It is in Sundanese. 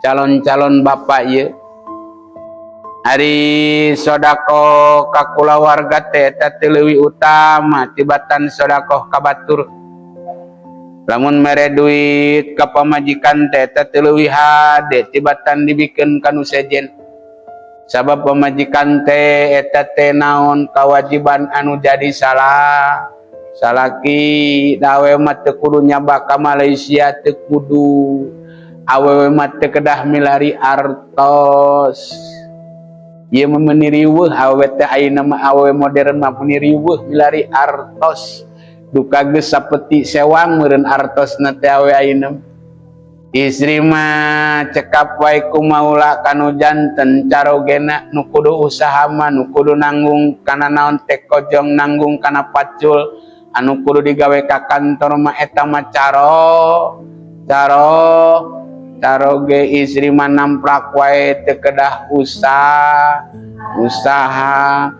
calon-calon bapak ye hari sodako kakulawarga teh leuwih utama tibatan sodako kabatur. Lamun mere duit ka pamajikan teh leuwih hade tibatan dibikeun kanu sejen. Sabab pamajikan teh eta teh naon kewajiban anu jadi salah. Salaki dawe mah teu kudu nyaba ka Malaysia, teu kudu awewe mah teu kedah milari artos. Ieu mah meuni riweuh awewe teh ayeuna mah awewe modern mah meuni riweuh milari artos. Duka geus sapeti sewang meureun artosna teh awewe ayeuna. Istri mah cekap wae ku maula kanu janten carogena nu kudu usaha mah nu kudu nanggung kana naon teh kojong, nanggung kana pacul anu kudu digawe ka kantor mah eta mah caro ge istri mah namprak wae teu kedah usaha